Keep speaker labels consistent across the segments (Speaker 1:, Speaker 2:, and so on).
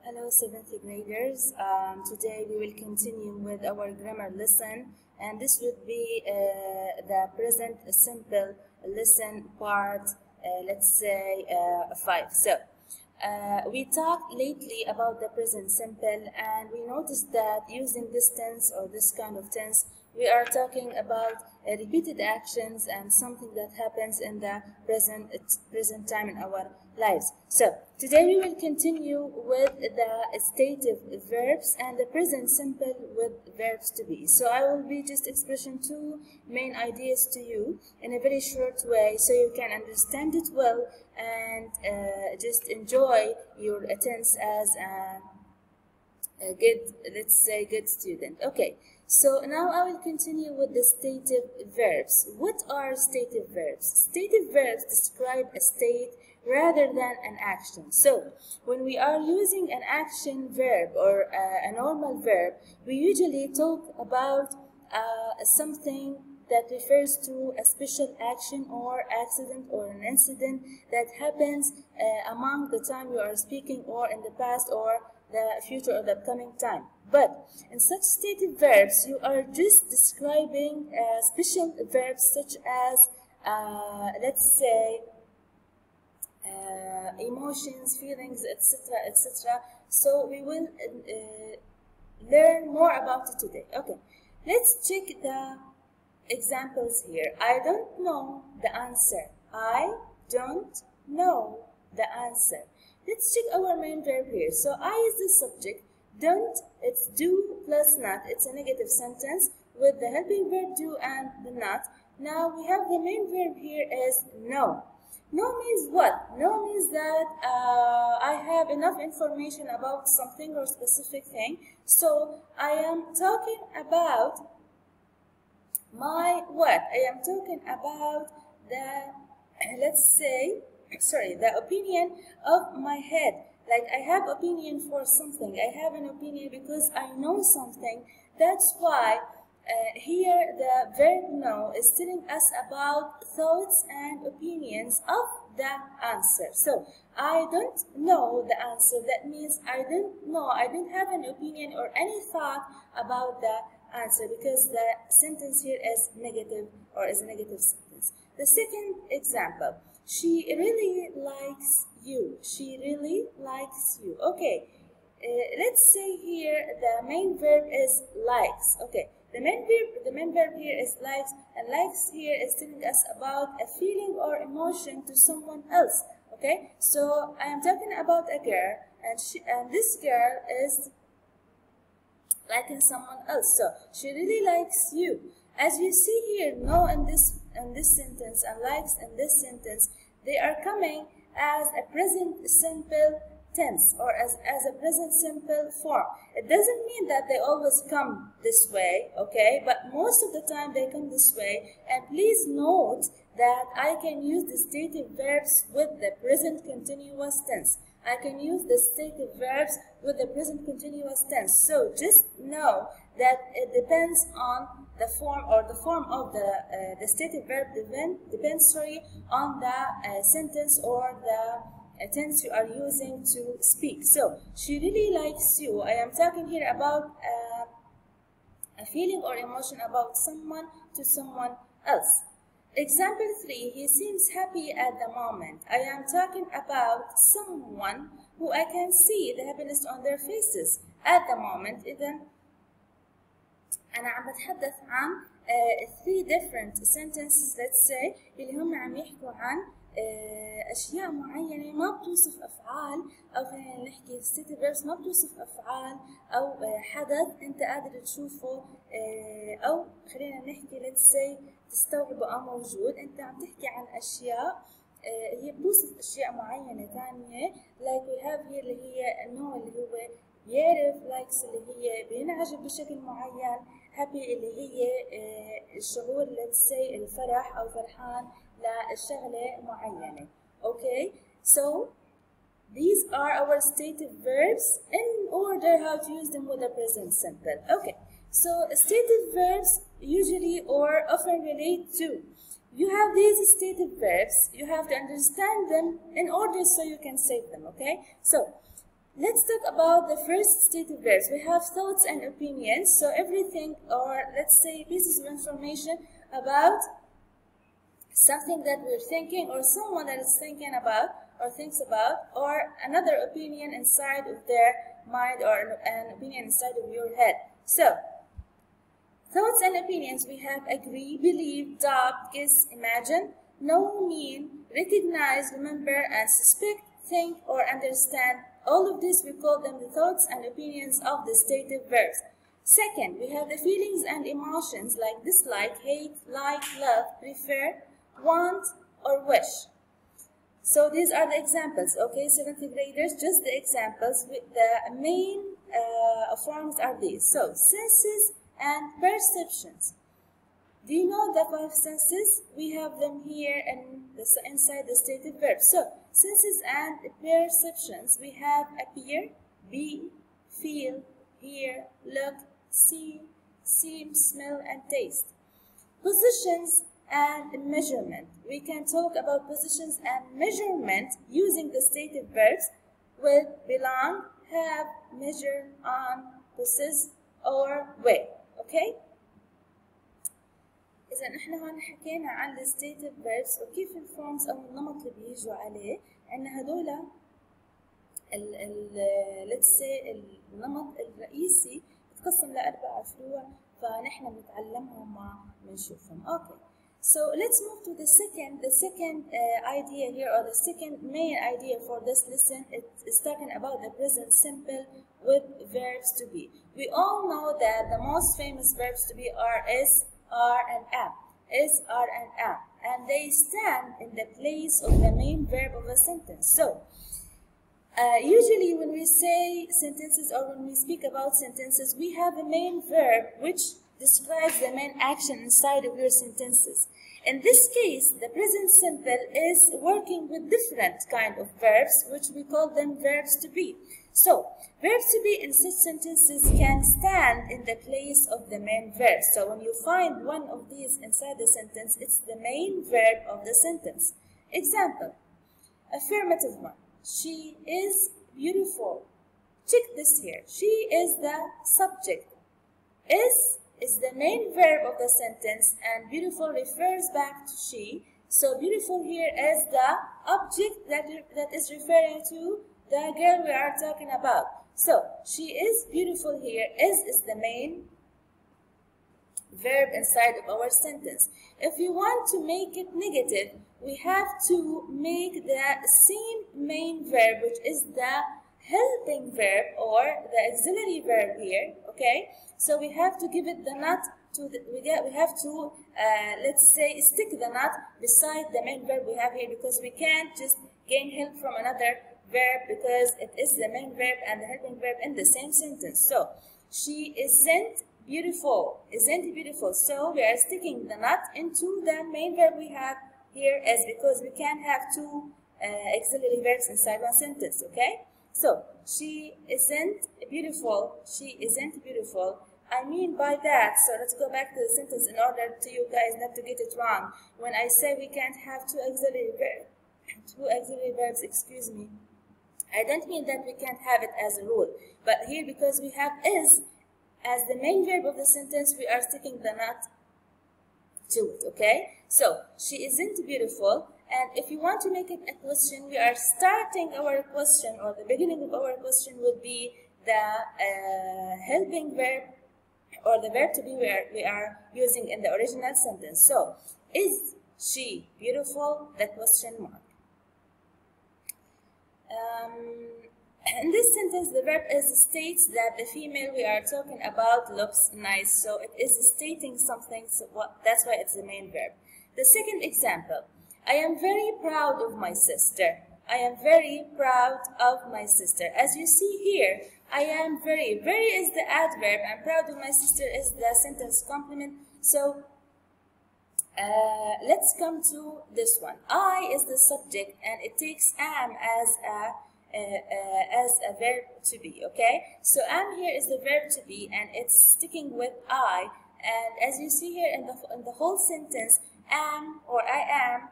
Speaker 1: Hello, 7th graders. Today we will continue with our grammar lesson, and this would be the present simple lesson part, let's say 5. We talked lately about the present simple, and we noticed that using this tense or this kind of tense, we are talking about repeated actions and something that happens in the present time in our lives. So today we will continue with the stative verbs and the present simple with verbs to be. So I will be just expressing two main ideas to you in a very short way so you can understand it well and just enjoy your tense as a good, let's say, good student. Okay, so now I will continue with the stative verbs. What are stative verbs? Stative verbs describe a state rather than an action. So when we are using an action verb or a normal verb, we usually talk about something that refers to a special action or accident or an incident that happens among the time you are speaking or in the past or the future or the upcoming time. But in such stative verbs, you are just describing special verbs such as, let's say, emotions, feelings, etc., etc. So we will learn more about it today. Okay, let's check the examples here. I don't know the answer. I don't know the answer. Let's check our main verb here. So I is the subject. Don't, it's do plus not. It's a negative sentence with the helping verb do and the not. Now we have the main verb here is know. Know means what? Know means that I have enough information about something or specific thing. So I am talking about my what? I am talking about the, let's say, the opinion of my head. Like I have opinion for something. I have an opinion because I know something. That's why here the verb know is telling us about thoughts and opinions of the answer. So I don't know the answer. That means I don't know. I don't have an opinion or any thought about the answer because the sentence here is negative or is a negative sentence. The second example. She really likes you. She really likes you. Okay, let's say here the main verb is likes. Okay, the main verb here is likes, and likes here is telling us about a feeling or emotion to someone else. Okay, so I am talking about a girl, and this girl is liking someone else. So she really likes you. As you see here, no in this sentence and likes in this sentence, they are coming as a present simple tense or as a present simple form. It doesn't mean that they always come this way, okay? But most of the time they come this way. And please note that I can use the stative verbs with the present continuous tense. I can use the stative verbs with the present continuous tense. So just know that it depends on the form or the form of the stative verb depends on the sentence or the tense you are using to speak. So she really likes you. I am talking here about a feeling or emotion about someone to someone else. Example 3, he seems happy at the moment. I am talking about someone who I can see the happiness on their faces at the moment. إذن أنا عم بتحدث عن 3 different sentences, let's say, اللي هم عم يحكوا عن أشياء معينة ما بتوصف أفعال، أو خلينا نحكي stative verbs ما بتوصف أفعال أو حدث أنت قادر تشوفه، أو خلينا نحكي let's say تستوعبه أو موجود. أنت عم تحكي عن أشياء هي بتوصف أشياء معينة ثانية. like we have here اللي هي النوع اللي هو يعرف، likes اللي هي بينعجب بشكل معين، happy اللي هي الشعور let's say الفرح أو فرحان لشغلة معينة. Okay, so these are our stative verbs in order how to use them with the present simple. Okay, so stative verbs usually or often relate to. You have these stative verbs, you have to understand them in order so you can say them. Okay, so Let's talk about the first state of verbs. We have thoughts and opinions. So everything, or let's say pieces of information about something that we're thinking, or someone that is thinking about or thinks about, or another opinion inside of their mind, or an opinion inside of your head. So thoughts and opinions, we have agree, believe, doubt, guess, imagine, know, mean, recognize, remember, and suspect, think, or understand. All of this, we call them the thoughts and opinions of the stative verbs. Second, we have the feelings and emotions like dislike, hate, like, love, prefer, want, or wish. So these are the examples, okay, 7th graders, just the examples. With the main forms are these. So senses and perceptions. Do you know the 5 senses? We have them here inside the stative verbs. So senses and perceptions, we have appear, be, feel, hear, look, see, seem, smell, and taste. Positions and measurement. We can talk about positions and measurement using the stative verbs with belong, have, measure, on, possess, or weigh. Okay? إذا نحن هون حكينا عن the stative verbs وكيف الفورمز أو النمط اللي بيجوا عليه. إن هدول let's say النمط الرئيسي بتقسم ل4 فروع، فنحن بنتعلمهم وبنشوفهم. Okay. So let's move to the second idea here, or the second main idea for this lesson. It is talking about the present simple with verbs to be. We all know that the most famous verbs to be are is, are, and am. Is, are, and am. And they stand in the place of the main verb of a sentence. So usually when we say sentences, or when we speak about sentences, we have a main verb which describes the main action inside of your sentences. In this case, the present simple is working with different kind of verbs, which we call them verbs to be. So, verbs to be in such sentences can stand in the place of the main verb. So, when you find one of these inside the sentence, it's the main verb of the sentence. Example, affirmative one. She is beautiful. Check this here. She is the subject. Is the main verb of the sentence, and beautiful refers back to she. So beautiful here is the object that is referring to the girl we are talking about. So she is beautiful here. Is the main verb inside of our sentence. If we want to make it negative, we have to make the same main verb, which is the helping verb or the auxiliary verb here, okay? So we have to give it the not to the, we have to let's say stick the not beside the main verb we have here, because we can't just gain help from another verb, because it is the main verb and the helping verb in the same sentence. So she isn't beautiful, isn't beautiful. So we are sticking the not into the main verb we have here, as because we can't have two auxiliary verbs inside one sentence, okay? So, she isn't beautiful, she isn't beautiful. I mean by that, so let's go back to the sentence in order to you guys not to get it wrong. When I say we can't have two auxiliary verbs, excuse me, I don't mean that we can't have it as a rule. But here, because we have is as the main verb of the sentence, we are sticking the not to it, okay? So, she isn't beautiful. And if you want to make it a question, we are starting our question, or the beginning of our question would be the helping verb, or the verb to be we are using in the original sentence. So, is she beautiful? The question mark. In this sentence, the verb states that the female we are talking about looks nice. So, it is stating something, so that's why it's the main verb. The second example. I am very proud of my sister. I am very proud of my sister. As you see here, I am very. Very is the adverb, and proud of my sister is the sentence complement. So, let's come to this one. I is the subject, and it takes am as a verb to be, okay? So, am here is the verb to be, and it's sticking with I. And as you see here in the whole sentence, am or I am,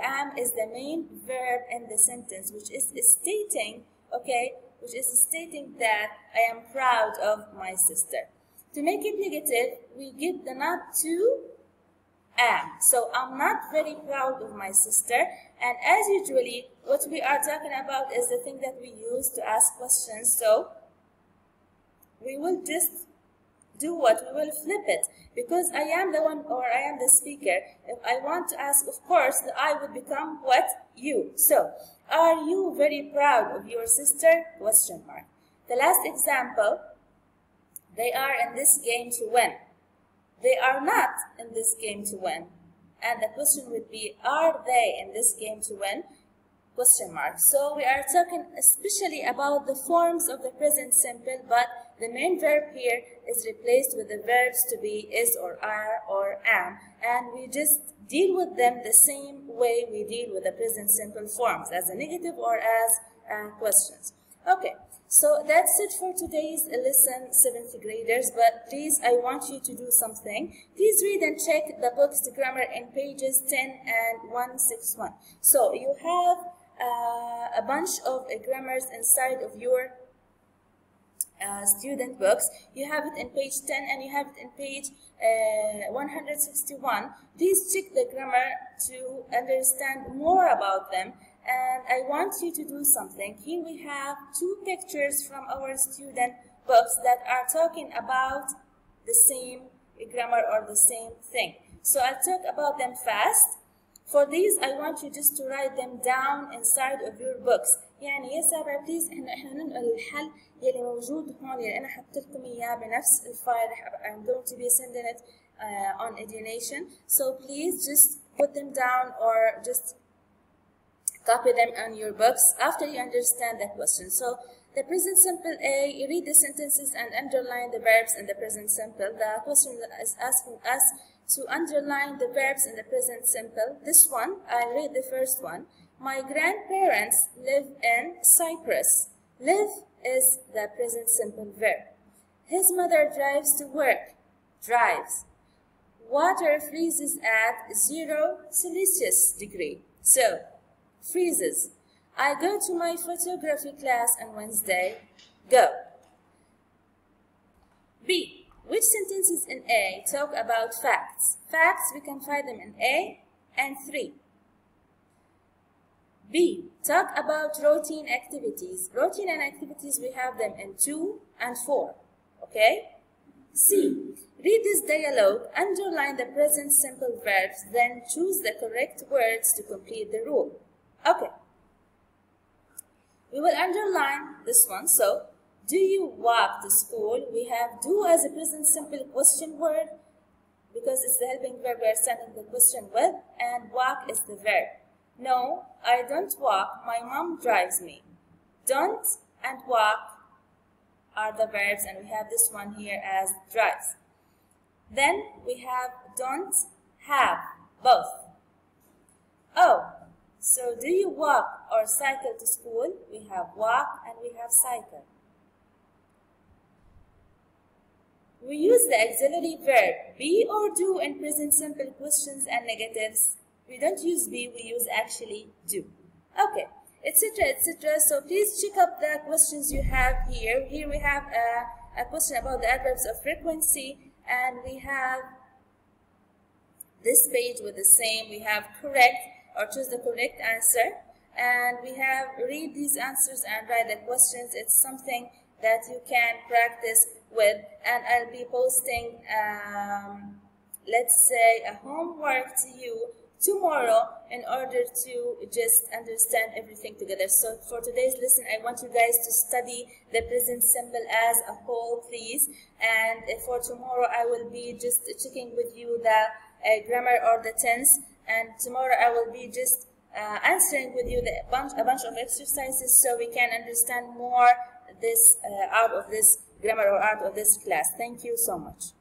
Speaker 1: am is the main verb in the sentence, which is stating, okay, which is stating that I am proud of my sister. To make it negative, we give the not to am. So I'm not very proud of my sister, and as usually what we are talking about is the thing that we use to ask questions. So we will just do what? We will flip it, because I am the one, or I am the speaker. If I want to ask, of course, the I would become what? You. So, are you very proud of your sister? Question mark. The last example, they are in this game to win. They are not in this game to win. And the question would be, are they in this game to win? Question mark. So we are talking especially about the forms of the present simple, but the main verb here is replaced with the verbs to be, is or are or am, and we just deal with them the same way we deal with the present simple forms, as a negative or as questions. Okay, so that's it for today's lesson, 7th graders, but please, I want you to do something. Please read and check the book's grammar in pages 10 and 161. So you have a bunch of grammars inside of your student books. You have it in page 10 and you have it in page 161. Please check the grammar to understand more about them. And I want you to do something. Here we have 2 pictures from our student books that are talking about the same grammar or the same thing. So I'll talk about them fast. For these, I want you just to write them down inside of your books. يعني يا سابع بليز احنا ننقل الحل يلي موجود هون يلي انا حطيت لكم اياه بنفس الفايل. I'm going to be sending it on Edunation. So please just put them down or just copy them on your books after you understand the question. So the present simple A, you read the sentences and underline the verbs in the present simple. The question is asking us to underline the verbs in the present simple. This one, I'll read the first one. My grandparents live in Cyprus. Live is the present simple verb. His mother drives to work. Drives. Water freezes at 0 Celsius degree. So, freezes. I go to my photography class on Wednesday. Go. B. Which sentences in A talk about facts? Facts, we can find them in A and 3. B. Talk about routine activities. Routine and activities, we have them in 2 and 4. Okay? C. Read this dialogue, underline the present simple verbs, then choose the correct words to complete the rule. Okay. We will underline this one. So, do you walk to school? We have do as a present simple question word because it's the helping verb we are starting the question with, and walk is the verb. No, I don't walk. My mom drives me. Don't and walk are the verbs, and we have this one here as drives. Then we have don't, have, both. Oh, so do you walk or cycle to school? We have walk and we have cycle. We use the auxiliary verb be or do in present simple questions and negatives. We don't use be, we use actually do. Okay, etc., etc. So please check up the questions you have here. Here we have a question about the adverbs of frequency, and we have this page with the same. We have correct or choose the correct answer, and we have read these answers and write the questions. It's something that you can practice with, and I'll be posting let's say a homework to you tomorrow in order to just understand everything together. So for today's lesson, I want you guys to study the present simple as a whole, please. And for tomorrow, I will be just checking with you the grammar or the tense. And tomorrow, I will be just answering with you a bunch of exercises so we can understand more this out of this grammar or out of this class. Thank you so much.